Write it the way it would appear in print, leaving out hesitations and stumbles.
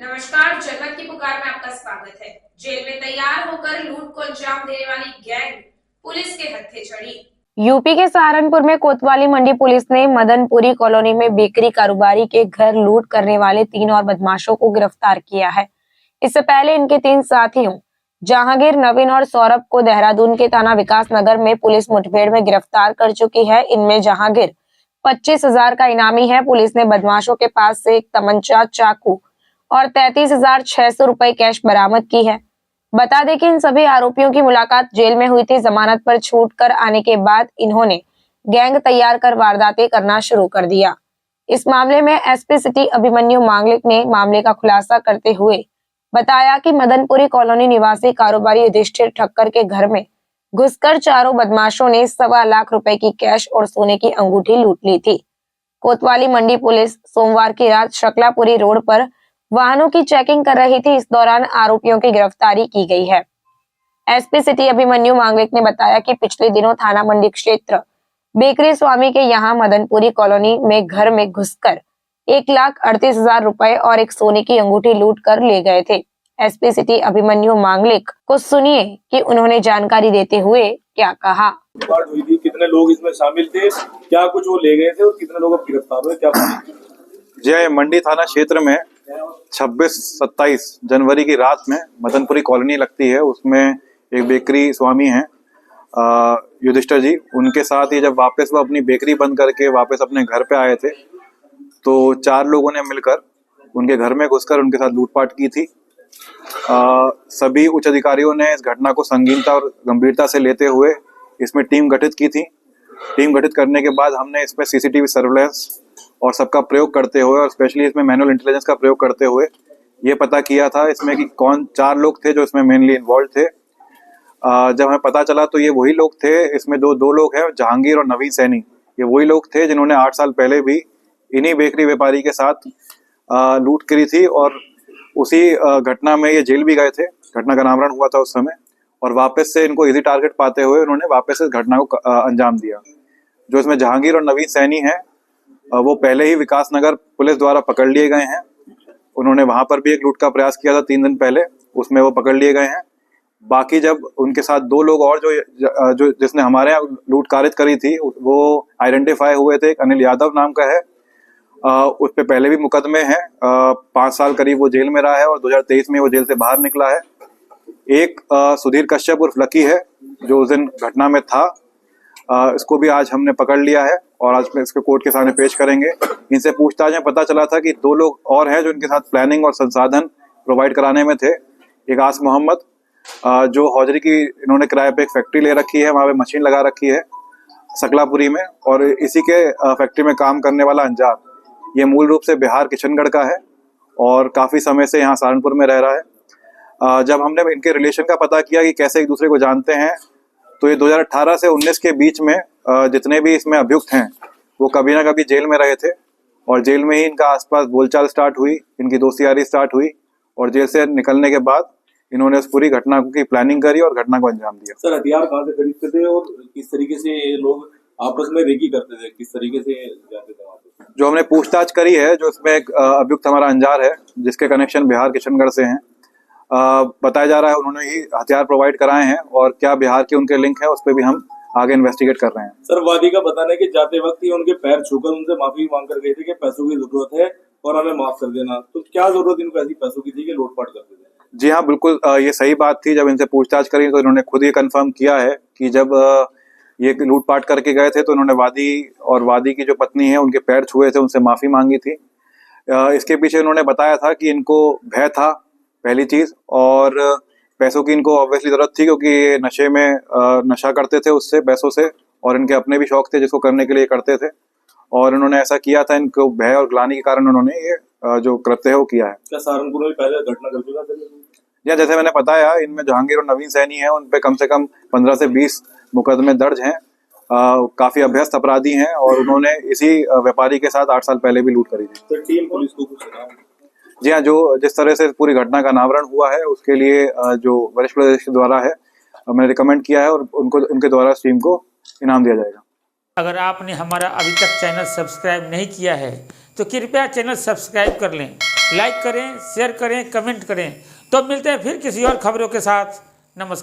नमस्कार, जनमत की पुकार में आपका स्वागत है। जेल में तैयार होकर लूट को अंजाम देने वाली गैंग पुलिस के हत्थे चढ़ी। यूपी के सहारनपुर में कोतवाली मंडी पुलिस ने मदनपुरी कॉलोनी में बेकरी कारोबारी के घर लूट करने वाले 3 और बदमाशों को गिरफ्तार किया है। इससे पहले इनके 3 साथियों जहांगीर, नवीन और सौरभ को देहरादून के थाना विकास नगर में पुलिस मुठभेड़ में गिरफ्तार कर चुकी है। इनमें जहांगीर 25,000 का इनामी है। पुलिस ने बदमाशों के पास से एक तमंचा, चाकू और 33,600 रुपए कैश बरामद की है। बता दें कि इन सभी आरोपियों की मुलाकात जेल में हुई थी। जमानत पर छूट कर आने के बाद इन्होंने गैंग तैयार कर वारदातें करना शुरू कर दिया। इस मामले में एसपी सिटी अभिमन्यु मांगलिक ने मामले का खुलासा करते हुए बताया कि मदनपुरी कॉलोनी निवासी कारोबारी युधिष्ठिर ठक्कर के घर में घुसकर चारों बदमाशों ने 1.25 लाख रुपए की कैश और सोने की अंगूठी लूट ली थी। कोतवाली मंडी पुलिस सोमवार की रात शकलापुरी रोड पर वाहनों की चेकिंग कर रही थी। इस दौरान आरोपियों की गिरफ्तारी की गई है। एसपी सिटी अभिमन्यु मांगलिक ने बताया कि पिछले दिनों थाना मंडी क्षेत्र बेकरी स्वामी के यहां मदनपुरी कॉलोनी में घर में घुसकर 1,38,000 रुपए और एक सोने की अंगूठी लूट कर ले गए थे। एसपी सिटी अभिमन्यु मांगलिक को सुनिए कि उन्होंने जानकारी देते हुए क्या कहा। हुई थी, कितने लोग इसमें शामिल थे, क्या कुछ वो ले गए थे और कितने लोग अब गिरफ्तार हुए, क्या? जय मंडी थाना क्षेत्र में 26-27 जनवरी की रात में मदनपुरी कॉलोनी लगती है, उसमें एक बेकरी स्वामी हैं युधिष्ठिर जी। उनके साथ ही जब वापस वो अपनी बेकरी बंद करके वापस अपने घर पे आए थे तो 4 लोगों ने मिलकर उनके घर में घुसकर उनके साथ लूटपाट की थी। सभी उच्च अधिकारियों ने इस घटना को संगीनता और गंभीरता से लेते हुए इसमें टीम गठित की थी। टीम गठित करने के बाद हमने इसमें सीसीटीवी सर्वेलेंस और सबका प्रयोग करते हुए और स्पेशली इसमें मैनुअल इंटेलिजेंस का प्रयोग करते हुए ये पता किया था इसमें कि कौन 4 लोग थे जो इसमें मेनली इन्वॉल्व थे। जब हमें पता चला तो ये वही लोग थे, इसमें दो लोग हैं, जहांगीर और नवीन सैनी। ये वही लोग थे जिन्होंने 8 साल पहले भी इन्हीं बेकरी व्यापारी के साथ लूट करी थी और उसी घटना में ये जेल भी गए थे। घटना का नामकरण हुआ था उस समय और वापस से इनको इजी टारगेट पाते हुए उन्होंने वापस इस घटना को अंजाम दिया। जो इसमें जहांगीर और नवीन सैनी हैं वो पहले ही विकास नगर पुलिस द्वारा पकड़ लिए गए हैं। उन्होंने वहां पर भी एक लूट का प्रयास किया था 3 दिन पहले, उसमें वो पकड़ लिए गए हैं। बाकी जब उनके साथ 2 लोग और जो जिसने हमारे यहाँ लूट कारित करी थी वो आइडेंटिफाई हुए थे। एक अनिल यादव नाम का है, उस पर पहले भी मुकदमे हैं, 5 साल करीब वो जेल में रहा है और 2023 में वो जेल से बाहर निकला है। एक सुधीर कश्यप उर्फ लकी है जो उस दिन घटना में था, इसको भी आज हमने पकड़ लिया है और आज इसको कोर्ट के सामने पेश करेंगे। इनसे पूछताछ में पता चला था कि 2 लोग और हैं जो इनके साथ प्लानिंग और संसाधन प्रोवाइड कराने में थे। एक आस मोहम्मद जो हौजरी की इन्होंने किराए पे एक फैक्ट्री ले रखी है, वहाँ पे मशीन लगा रखी है सकलापुरी में, और इसी के फैक्ट्री में काम करने वाला अंजार, ये मूल रूप से बिहार किशनगढ़ का है और काफ़ी समय से यहाँ सहारनपुर में रह रहा है। जब हमने इनके रिलेशन का पता किया कि कैसे एक दूसरे को जानते हैं तो ये 2018 से 19 के बीच में जितने भी इसमें अभियुक्त हैं वो कभी ना कभी जेल में रहे थे और जेल में ही इनका आसपास बोलचाल स्टार्ट हुई, इनकी दोस्ती यारी स्टार्ट हुई और जेल से निकलने के बाद इन्होंने उस पूरी घटना की प्लानिंग करी और घटना को अंजाम दिया। सर, हथियार कहाँ से खरीदते थे और किस तरीके से ये लोग आपस में रेकी करते थे, किस तरीके से जाते थे वहाँ पे? जो हमने पूछताछ करी है, जो इसमें एक अभियुक्त हमारा अंजार है जिसके कनेक्शन बिहार किशनगढ़ से हैं, बताया जा रहा है उन्होंने ही हथियार प्रोवाइड कराए हैं और क्या बिहार के उनके लिंक है उस पर भी हम आगे इन्वेस्टिगेट कर रहे हैं। सर, वादी का बताना है कि जाते वक्त ही उनके पैर छूकर उनसे माफी मांग कर गए थे कि पैसों की जरूरत है और हमें माफ कर देना, तो क्या जरूरत इनको ऐसी पैसों की थी कि लूटपाट करते थे? जी हाँ, बिल्कुल ये सही बात थी। जब इनसे पूछताछ करी तो इन्होंने खुद ये कंफर्म किया है कि जब ये लूटपाट करके गए थे तो इन्होंने वादी की जो पत्नी है उनके पैर छुए थे, उनसे माफी मांगी थी। इसके पीछे इन्होंने बताया था कि इनको भय था पहली चीज, और पैसों की इनको ऑब्वियसली जरूरत थी क्योंकि ये नशे में नशा करते थे उससे पैसों से, और इनके अपने भी शौक थे जिसको करने के लिए करते थे और इन्होंने ऐसा किया था। इनको भय और ग्लानि के कारण उन्होंने ये जो कृत्य है वो किया है। क्या सहारनपुर में पहले घटना कर चुका था? या जैसे मैंने बताया, इनमें जहांगीर और नवीन सैनी हैं, उन पे कम से कम 15 से 20 मुकदमे दर्ज हैं। काफी अभ्यस्त अपराधी हैं और उन्होंने इसी व्यापारी के साथ 8 साल पहले भी लूट करी थी। तो टीम पुलिस को कुछ सुना? जी हाँ, जो जिस तरह से पूरी घटना का अनावरण हुआ है उसके लिए जो वरिष्ठ पुलिस द्वारा है मैंने रिकमेंड किया है और उनके द्वारा टीम को इनाम दिया जाएगा। अगर आपने हमारा अभी तक चैनल सब्सक्राइब नहीं किया है तो कृपया चैनल सब्सक्राइब कर लें लाइक करें, शेयर करें, कमेंट करें। तो मिलते हैं फिर किसी और खबरों के साथ। नमस्कार।